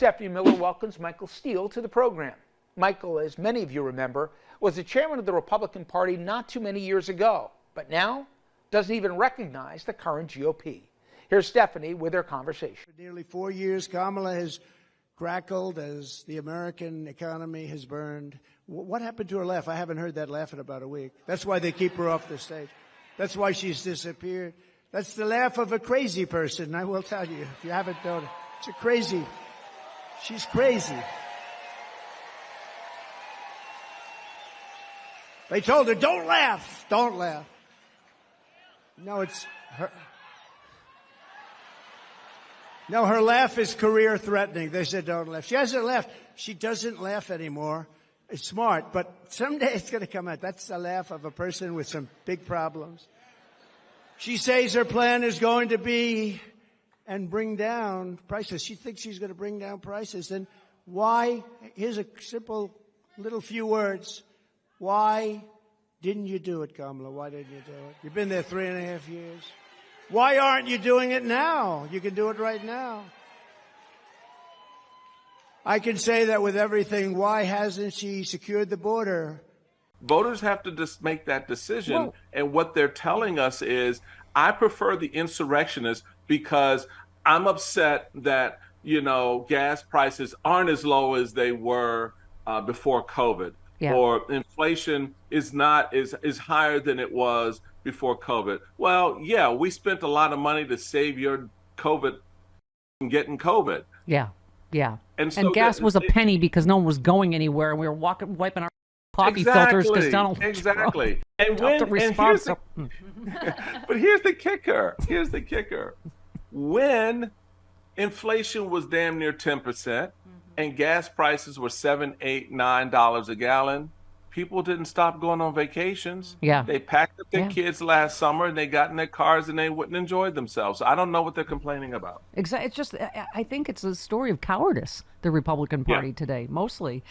Stephanie Miller welcomes Michael Steele to the program. Michael, as many of you remember, was the chairman of the Republican Party not too many years ago, but now doesn't even recognize the current GOP. Here's Stephanie with her conversation. For nearly 4 years, Kamala has crackled as the American economy has burned. What happened to her laugh? I haven't heard that laugh in about a week. That's why they keep her off the stage. That's why she's disappeared. That's the laugh of a crazy person, I will tell you, if you haven't known it. It's a crazy. She's crazy. They told her, don't laugh, don't laugh. No, it's her. No, her laugh is career threatening. They said don't laugh. She hasn't laughed. She doesn't laugh anymore. It's smart, but someday it's going to come out. That's the laugh of a person with some big problems. She says her plan is going to be and bring down prices. She thinks she's going to bring down prices. And why? Here's a simple little few words. Why didn't you do it, Kamala? Why didn't you do it? You've been there 3.5 years. Why aren't you doing it now? You can do it right now. I can say that with everything. Why hasn't she secured the border? Voters have to just make that decision. And what they're telling us is, I prefer the insurrectionists because I'm upset that, gas prices aren't as low as they were before COVID. Yeah. Or inflation is higher than it was before COVID. Well, yeah, we spent a lot of money to save your COVID from getting COVID. Yeah, yeah. And gas was a penny because no one was going anywhere, and we were wiping our coffee filters because Donald Trump. And but here's the kicker. Here's the kicker. When inflation was damn near 10%, and gas prices were $7, $8, $9 a gallon, people didn't stop going on vacations. Yeah. They packed up their kids last summer and they got in their cars and they wouldn't enjoy themselves. So I don't know what they're complaining about. Exactly. It's just, I think it's a story of cowardice, the Republican Party today, mostly.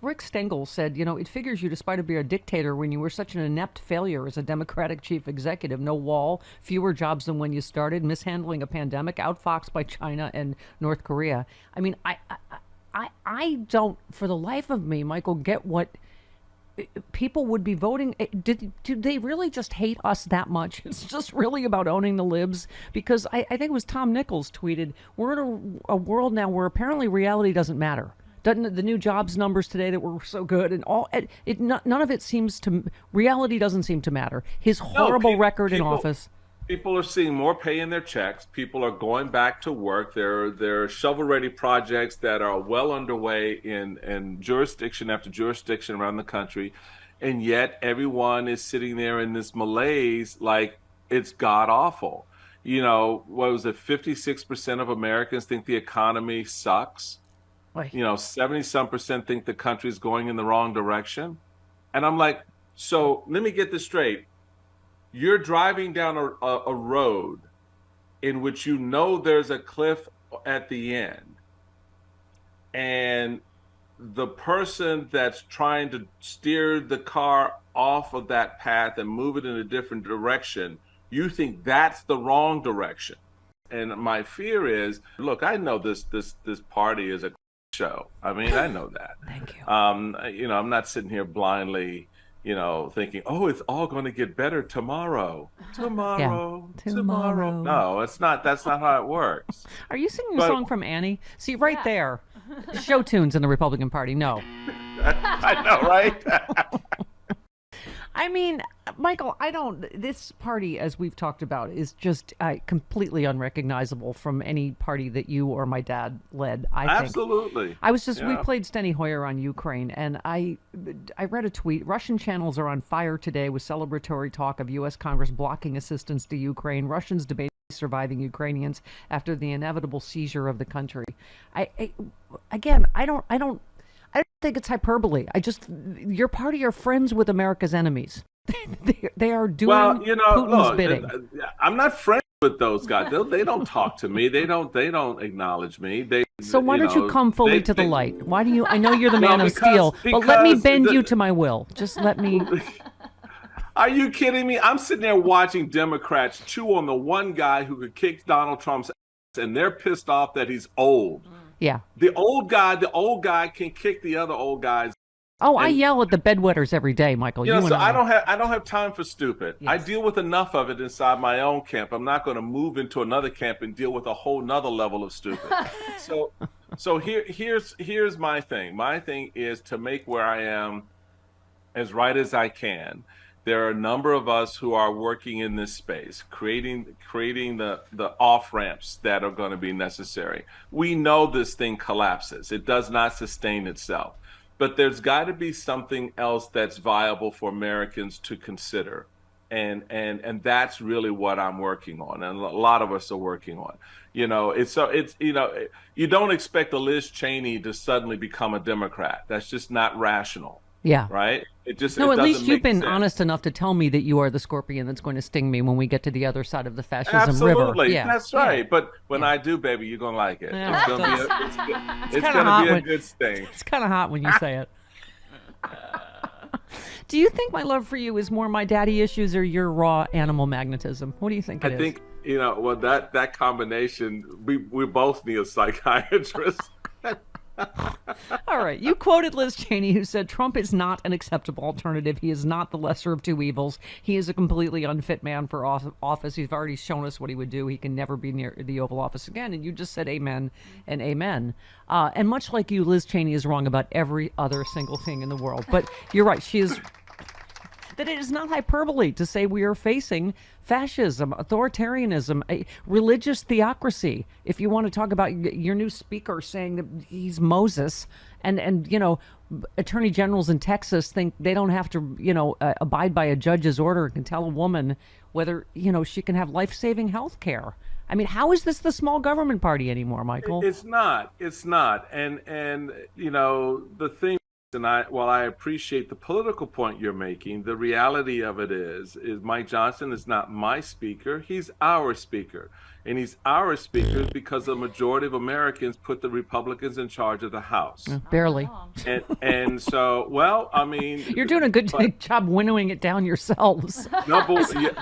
Rick Stengel said, it figures you despite to be a dictator when you were such an inept failure as a Democratic chief executive. No wall, fewer jobs than when you started, mishandling a pandemic, outfoxed by China and North Korea. I mean, I don't, for the life of me, Michael, get what people would be voting. Do they really just hate us that much? It's just really about owning the libs? Because I think it was Tom Nichols tweeted, we're in a world now where apparently reality doesn't matter. Doesn't the new jobs numbers today that were so good and all none of it seems to, reality doesn't seem to matter. His horrible record in office. People are seeing more pay in their checks. People are going back to work. There are shovel-ready projects that are well underway in jurisdiction after jurisdiction around the country, and yet everyone is sitting there in this malaise like it's god-awful. What was it, 56% of Americans think the economy sucks. 70-some% think the country's going in the wrong direction. And I'm like, so let me get this straight. You're driving down a road in which there's a cliff at the end, and the person that's trying to steer the car off of that path and move it in a different direction, you think that's the wrong direction. And my fear is, look, I know this party is a show. I mean, I know that. Thank you. I'm not sitting here blindly thinking, oh, it's all going to get better tomorrow. Tomorrow. No, it's not. That's not how it works. Are you singing a song from Annie? See, right there. Show tunes in the Republican Party. No. I know, right? I mean, Michael, this party, as we've talked about, is just completely unrecognizable from any party that you or my dad led, I think. Absolutely. We played Steny Hoyer on Ukraine, and I read a tweet. Russian channels are on fire today with celebratory talk of U.S. Congress blocking assistance to Ukraine. Russians debate surviving Ukrainians after the inevitable seizure of the country. I don't think it's hyperbole. Your party are friends with America's enemies. They are doing Putin's bidding. I'm not friends with those guys. They don't talk to me. They don't acknowledge me. So why don't you come fully to the light? Why do you? I know you're the man of steel, but let me bend you to my will. Just let me. Are you kidding me? I'm sitting there watching Democrats chew on the one guy who could kick Donald Trump's ass, and they're pissed off that he's old. Yeah. The old guy can kick the other old guys. Oh, I yell at the bedwetters every day, Michael. You know, so and I don't have time for stupid. Yes. I deal with enough of it inside my own camp. I'm not going to move into another camp and deal with a whole nother level of stupid. So here's my thing. My thing is to make where I am as right as I can. There are a number of us who are working in this space, creating the off ramps that are going to be necessary. We know this thing collapses. It does not sustain itself. But there's got to be something else that's viable for Americans to consider. And that's really what I'm working on. And a lot of us are working on. You know, you don't expect a Liz Cheney to suddenly become a Democrat. That's just not rational. Yeah. Right? At least you've been honest enough to tell me that you are the scorpion that's going to sting me when we get to the other side of the fascism river. Absolutely. Yeah. That's right. Yeah. But when I do, baby, you're going to like it. Yeah. It's going to be a good sting. It's kind of hot when you say it. Do you think my love for you is more my daddy issues or your raw animal magnetism? What do you think it is? I think, that combination, we both need a psychiatrist. All right. You quoted Liz Cheney, who said Trump is not an acceptable alternative. He is not the lesser of two evils. He is a completely unfit man for office. He's already shown us what he would do. He can never be near the Oval Office again. And you just said amen and amen. And much like you, Liz Cheney is wrong about every other single thing in the world. But you're right. She is... that it is not hyperbole to say we are facing fascism, authoritarianism, a religious theocracy. If you want to talk about your new speaker saying that he's Moses, and attorney generals in Texas think they don't have to, abide by a judge's order and can tell a woman whether, she can have life-saving health care. I mean, how is this the small government party anymore, Michael? It's not. And the thing. And while I appreciate the political point you're making, the reality of it is Mike Johnson is not my speaker. He's our speaker. And he's our speaker because the majority of Americans put the Republicans in charge of the House. Barely. And so, well, I mean... You're doing a good job winnowing it down yourselves. No,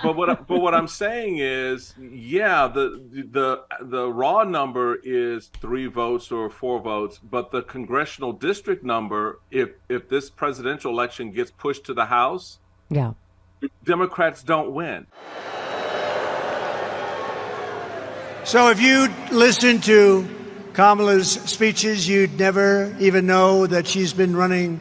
but what I'm saying is, the raw number is 3 votes or 4 votes, but the congressional district number, if this presidential election gets pushed to the House, Democrats don't win. So if you listen to Kamala's speeches, you'd never even know that she's been running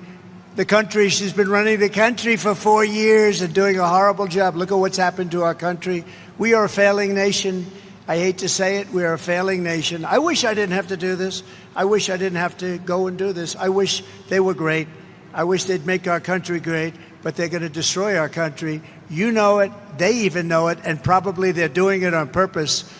the country. She's been running the country for 4 years and doing a horrible job. Look at what's happened to our country. We are a failing nation. I hate to say it. We are a failing nation. I wish I didn't have to do this. I wish I didn't have to go and do this. I wish they were great. I wish they'd make our country great, but they're going to destroy our country. You know it. They even know it, and probably they're doing it on purpose.